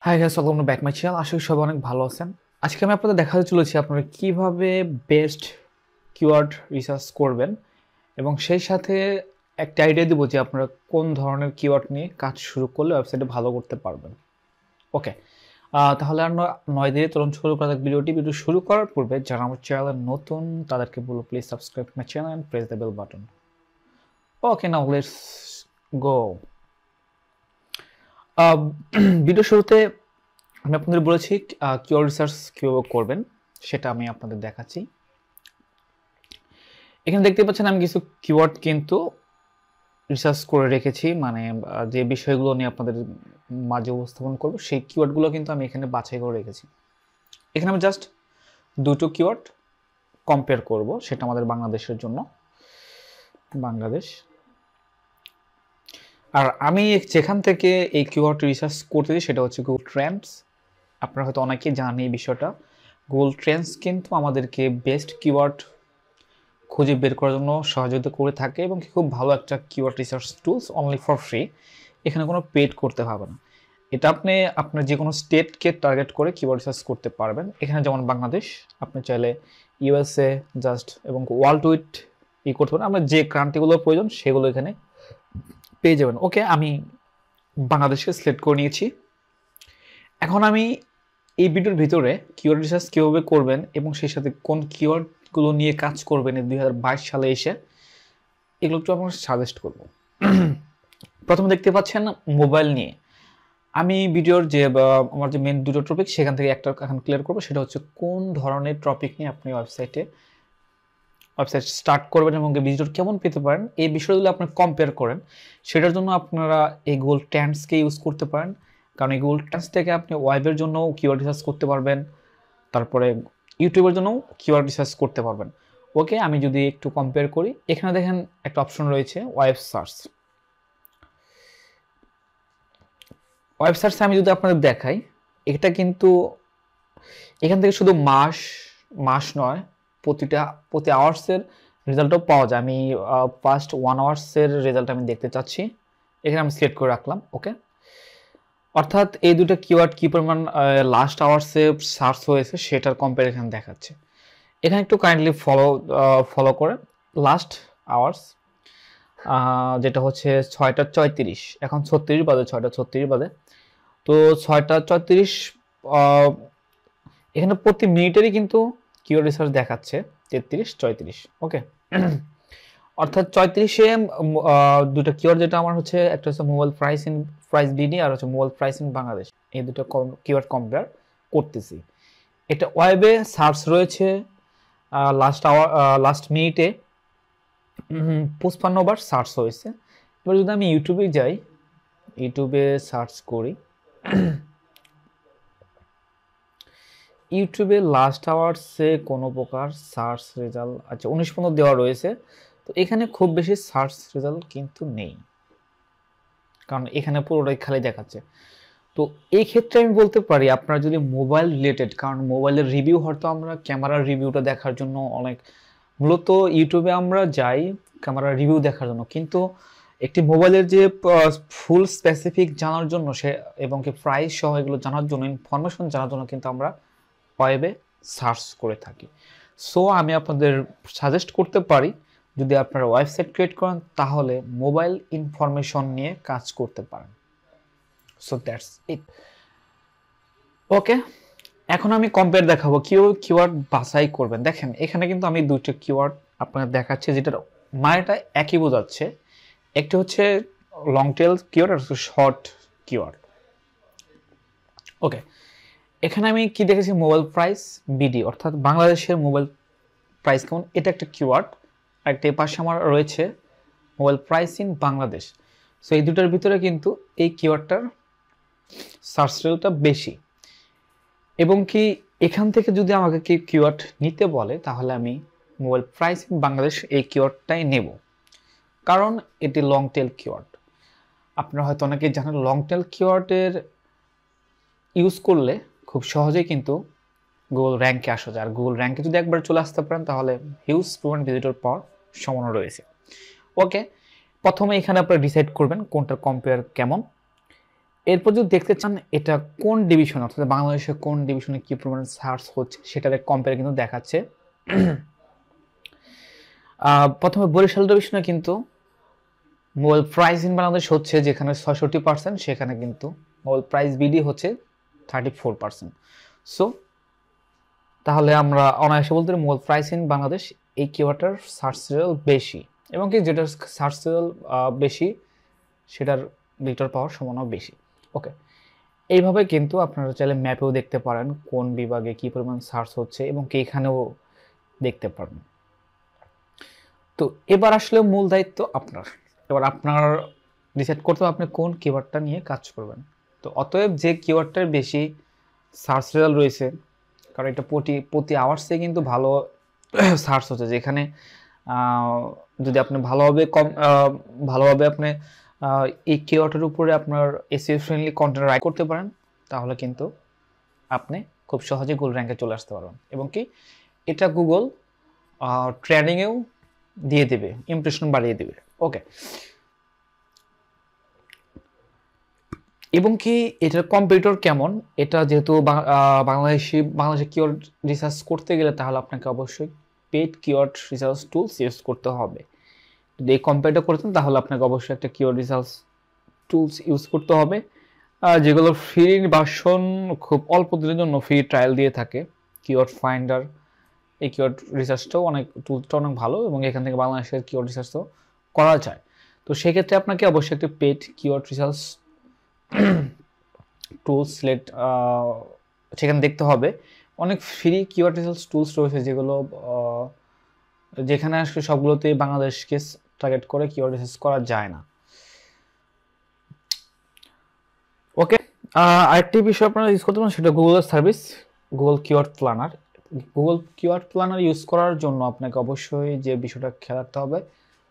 High guys, welcome to back my channel. আশা করি সবাই অনেক ভালো আছেন। আজকে আমি আপনাদের দেখাতে চলেছি আপনারা কিভাবে বেস্ট কিওয়ার্ড রিসার্চ করবেন এবং সেই সাথে একটা আইডিয়া দিব যে আপনারা কোন ধরনের কিওয়ার্ড নিয়ে কাজ শুরু করলে ওয়েবসাইটে ভালো করতে পারবেন। ওকে, তাহলে আর নয় দিয়ে চলুন শুরু করা যাক ভিডিও শুরু করার পূর্বে যারা আমার চ্যানেলে নতুন তাদেরকে বলবো please subscribe my channel and press the bell button. Okay, now let's go. Video শুরুতে আমি আপনাদের বলেছি কিওয়ার্ড রিসার্চ কীভাবে করবেন সেটা আমি আপনাদের দেখাচ্ছি। এখানে দেখতে পাচ্ছেন আমি কিছু কিওয়ার্ড কিন্তু রিসার্চ করে রেখেছি, মানে যে বিষয়গুলো নিয়ে আপনাদের মাঝে উপস্থাপন করব সেই কিওয়ার্ডগুলো কিন্তু আমি এখানে বাছাই করে রেখেছি। এখানে আমি জাস্ট দুটো কিওয়ার্ড কম্পেয়ার করব, সেটা আমাদের বাংলাদেশের জন্য, বাংলাদেশ। আর আমি যেখান থেকে এই কিওয়ার্ড রিসার্চ করতেছি সেটা হচ্ছে গুগল ট্রেন্ডস। আপনারা হয়তো অনেকেই জানেন এই বিষয়টা। গুগল ট্রেন্ডস কিন্তু আমাদেরকে বেস্ট কিওয়ার্ড খুঁজে বের করার জন্য সহযোগিতা করে থাকে এবং খুব ভালো একটা keyword research tools, only for free. এখানে কোনো পেড করতে হবে না। এটা আপনি আপনার যে কোনো স্টেটকে টার্গেট করে কিওয়ার্ড রিসার্চ করতে পারবেন। এখানে যেমন বাংলাদেশ, আপনি চাইলে ইউএসএ জাস্ট এবং ওয়ার্ল্ড উইড করতে পারেন। আপনার যে কান্ট্রিগুলোর প্রয়োজন সেগুলো এখানে পেয়ে যাবেন। ওকে, আমি বাংলাদেশকে সিলেক্ট করে নিয়েছি। এখন আমি এই ভিডিওর ভিতরে কিওয়ার্ড রিসার্চ কীভাবে করবেন এবং সেই সাথে কোন কিওয়ার্ডগুলো নিয়ে কাজ করবেন এই 2022 সালে এসে, এগুলো একটু আপনার সাজেস্ট করব। প্রথমে দেখতে পাচ্ছেন মোবাইল নিয়ে। আমি ভিডিওর যে আমার যে মেন দুটো টপিক সেখান থেকে একটা এখন ক্লিয়ার করবো, সেটা হচ্ছে কোন ধরনের টপিক নিয়ে আপনি ওয়েবসাইট স্টার্ট করবেন এবং ভিজিটর কেমন পেতে পারেন এই বিষয়গুলো আপনি কম্পেয়ার করেন। সেটার জন্য আপনারা এই গুগল ট্রেন্ডসকে ইউজ করতে পারেন, কারণ এই গুগল ট্রেন্ডস থেকে আপনি ওয়েবের জন্য কিওয়ার্ড রিসার্চ করতে পারবেন, তারপরে ইউটিউবের জন্য কিওয়ার্ড রিসার্চ করতে পারবেন। ওকে, আমি যদি একটু কম্পেয়ার করি, এখানে দেখেন একটা অপশন রয়েছে ওয়েব সার্চ। ওয়েব সার্চে আমি যদি আপনাদের দেখাই, এটা কিন্তু এখান থেকে শুধু মাস নয়, প্রতি আওয়ার্সের রেজাল্টও পাওয়া যায়। আমি ফার্স্ট 1 আওয়ার্সের রেজাল্ট আমি দেখতে চাচ্ছি, এখানে আমি সিলেক্ট করে রাখলাম। ওকে, অর্থাৎ এই দুটো কিওয়ার্ড কী পরিমাণ লাস্ট আওয়ার্সে সার্চ হয়েছে সেটার কম্পারিজন দেখাচ্ছে। এখানে একটু কাইন্ডলি ফলো করে লাস্ট আওয়ার্স, যেটা হচ্ছে 6টা 34, এখন 36 বাজে, 6টা 36 বাজে। তো 6টা 34, এখানে প্রতি মিনিটেরই কিন্তু কিওয়ার্ড রিসার্চ দেখাচ্ছে 33 34। ওকে, অর্থাৎ 34-এ দুটো কিওয়ার্ড, যেটা আমার হচ্ছে একটা হচ্ছে মোবাইল প্রাইস বিডি আর হচ্ছে মোবাইল প্রাইস ইন বাংলাদেশ, এই দুটো কিওয়ার্ড কম্পেয়ার করতেছি। এটা ওয়েবে সার্চ রয়েছে লাস্ট মিনিটে 55 বার সার্চ হয়েছে। এবার যদি আমি ইউটিউবে যাই, ইউটিউবে সার্চ করি, ইউটিউবে লাস্ট আওয়ার্সে কোনো প্রকার সার্চ রেজাল্ট, আচ্ছা 19 দেওয়া রয়েছে। তো এখানে খুব বেশি সার্চ রেজাল্ট কিন্তু নেই, কারণ এখানে পুরোটাই খালি দেখাচ্ছে। তো এই ক্ষেত্রে আমি বলতে পারি আপনারা যদি মোবাইল রিলেটেড, কারণ মোবাইলের রিভিউ হয়তো আমরা ক্যামেরার রিভিউটা দেখার জন্য মূলত ইউটিউবে আমরা যাই ক্যামেরার রিভিউ দেখার জন্য, কিন্তু একটি মোবাইলের যে ফুল স্পেসিফিক জানার জন্য এবং কি প্রাইস সহ এগুলো জানার জন্য, ইনফরমেশন জানার জন্য কিন্তু আমরা ওয়েবে সার্চ করে থাকি। সো আমি আপনাদের সাজেস্ট করতে পারি, যদি আপনারা ওয়েবসাইট ক্রিয়েট করেন তাহলে মোবাইল ইনফরমেশন নিয়ে কাজ করতে পারেন। So that's it. ওকে, এখন আমি কম্পেয়ার দেখাবো কিওয়ার্ড বাছাই করবেন। দেখেন এখানে কিন্তু আমি দুটো কিওয়ার্ড আপনাদের দেখাচ্ছি, যেটার মানেটা একই বোঝাচ্ছে। একটি হচ্ছে লং টেল কিওয়ার্ড আর হচ্ছে শর্ট কিওয়ার্ড। ওকে, এখানে আমি কি দেখেছি, মোবাইল প্রাইস বিডি, অর্থাৎ বাংলাদেশের মোবাইল প্রাইস কেমন, এটা একটা কিওয়ার্ড। আর একটা পাশে আমার রয়েছে mobile price in Bangladesh. So এই দুটার ভিতরে কিন্তু এই কিওয়ার্ডটার সার্চ রেটটা বেশি, এবং কি এখান থেকে যদি আমাকে কি কিওয়ার্ড নিতে বলে তাহলে আমি মোবাইল প্রাইস ইন বাংলাদেশ এই কিওয়ার্ডটাই নেব, কারণ এটি লং টেল কিওয়ার্ড। আপনারা হয়তো অনেকেই জানেন লং টেল কিওয়ার্ডের ইউজ করলে খুব সহজেই কিন্তু গুগল র্যাঙ্কে আসা যায়। আর গুগল র্যাঙ্কে যদি একবার চলে আসতে পারেন তাহলে হিউজ পরিমাণ ভিজিটর পাওয়ার সম্ভাবনা রয়েছে। ওকে, প্রথমে এখানে আপনারা ডিসাইড করবেন কোনটা কম্পেয়ার কেমন। এরপর যদি দেখতে চান এটা কোন ডিভিশন, অর্থাৎ বাংলাদেশের কোন ডিভিশনে কি পরিমাণে সার্চ হচ্ছে সেটার কম্পেয়ার কিন্তু দেখাচ্ছে। প্রথমে বরিশাল ডিভিশনে কিন্তু মোবাইল প্রাইস ইন বাংলাদেশ হচ্ছে যেখানে 66%, সেখানে কিন্তু মোবাইল প্রাইস বিডি হচ্ছে 34%। সো তাহলে আমরা অনায়াসে বলতে পারি মোবাইল প্রাইস ইন বাংলাদেশ এই কিওয়ার্ডটার সার্চ রেজাল্ট বেশি, এবং কি যেটার সার্চ রেজাল্ট বেশি সেটার ভিক্টর পাওয়ার সম্ভাবনা বেশি। ওকে, এইভাবে কিন্তু আপনারা চাইলে ম্যাপেও দেখতে পারেন কোন বিভাগে কী পরিমাণ সার্চ হচ্ছে, এবং কি এখানেও দেখতে পারেন। তো এবার আসলে মূল দায়িত্ব আপনার, এবার আপনার ডিসাইড করতে হবে আপনি কোন কিওয়ার্ডটা নিয়ে কাজ করবেন। তো অতএব যে কিওয়ার্ডটার বেশি সার্চ রেজাল্ট রয়েছে, কারণ এটা প্রতি আওয়ার্সে কিন্তু ভালো সার্চ হচ্ছে, যেখানে যদি আপনি ভালোভাবে আপনি এই কিওয়ার্ডের উপরে আপনার এসইও ফ্রেন্ডলি কন্টেন্ট রাইট করতে পারেন, তাহলে কিন্তু আপনি খুব সহজে গুগল র্যাঙ্কে চলে আসতে পারবেন, এবং কি এটা গুগল ট্রেনিংয়েও দিয়ে দেবে, ইমপ্রেশন বাড়িয়ে দেবে। ওকে, এবং কি এটার কম্পিউটার কেমন, এটা যেহেতু বাংলাদেশে কিওয়ার্ড রিসার্চ করতে গেলে তাহলে আপনাকে অবশ্যই paid keyword research tools use করতে হবে। যদি এই কম্পিউটার করতেন তাহলে আপনাকে অবশ্যই একটা কিওয়ার্ড রিসার্চ টুলস ইউজ করতে হবে, যেগুলো ফ্রি ভার্সন খুব অল্প দিনের জন্য ফ্রি ট্রায়াল দিয়ে থাকে। কিওয়ার্ড ফাইন্ডার, এই কিওয়ার্ড রিসার্চটাও টুলসটা অনেক ভালো, এবং এখান থেকে বাংলাদেশের কিওয়ার্ড রিসার্চও করা যায়। তো সেক্ষেত্রে আপনাকে অবশ্যই একটি পেইড কিওয়ার্ড রিসার্চ টুলস সেখানে দেখতে হবে। অনেক ফ্রি কিওয়ার্ড রিসার্চ টুলস রয়েছে যেখানে আসলে সবগুলোতেই বাংলাদেশকে টার্গেট করে কিওয়ার্ড রিসার্চ করা যায় না। ওকে, আরেকটি বিষয় আপনারা ইউজ করতে পারেন, সেটা গুগলের service Google keyword planner. Google keyword planner use করার জন্য আপনাকে অবশ্যই যে বিষয়টা খেয়াল রাখতে হবে,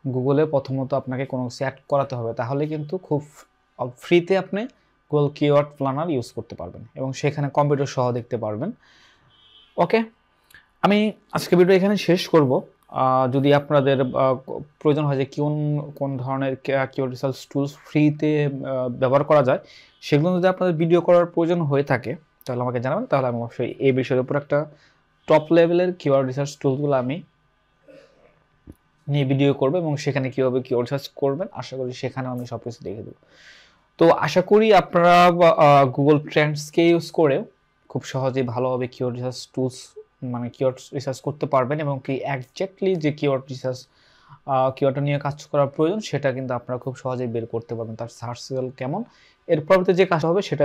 গুগলে প্রথমত আপনাকে কোনো কিছু অ্যাড করাতে হবে, তাহলে কিন্তু খুব ফ্রিতে আপনি গুগল কিওয়ার্ড প্ল্যানার ইউজ করতে পারবেন, এবং সেখানে কম্পিউটার সহ দেখতে পারবেন। ওকে, আমি আজকে ভিডিও এখানে শেষ করব। যদি আপনাদের প্রয়োজন হয় যে কোন ধরনের কিওয়ার্ড রিসার্চ টুলস ফ্রিতে ব্যবহার করা যায়, সেগুলো যদি আপনাদের ভিডিও করার প্রয়োজন হয়ে থাকে তাহলে আমাকে জানাবেন, তাহলে আমি অবশ্যই এই বিষয়ের উপর একটা টপ লেভেলের কিওয়ার্ড রিসার্চ টুলসগুলো আমি নিয়ে ভিডিও করবো, এবং সেখানে কীভাবে কিওয়ার্ড রিসার্চ করবেন আশা করি সেখানে আমি সব কিছু দেখে দেবো। তো আশা করি আপনারা গুগল ট্রেন্ডসকে ইউজ করে খুব সহজেই ভালোভাবে keyword research tools keyword research করতে পারবেন, এবং কি একজ্যাক্টলি যে কিওয়ার্ডটা নিয়ে কাজ করার প্রয়োজন সেটা কিন্তু আপনারা খুব সহজেই বের করতে পারবেন, তার সার্চ রেজাল্ট কেমন। এর পরবর্তী যে কাজ হবে সেটা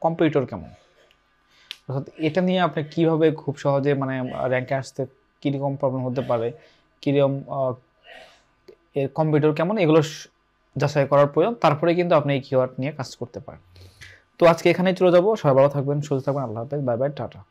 কম্পিউটার কেমন, অর্থাৎ এটা নিয়ে আপনি কিভাবে খুব সহজে র্যাঙ্কে আসতে কীরকম প্রবলেম হতে পারে, কীরকম এর কম্পিউটার কেমন, এগুলো যাচাই করার প্রয়োজন, তারপরে কিন্তু আপনি এই কিওয়ার্ড নিয়ে কাজ করতে পারেন। তো আজকে এখানেই চলে যাবো, সবাই ভালো থাকবেন, সুস্থ থাকবেন, আল্লাহ হাফেজ, বাই বাই, টাটা।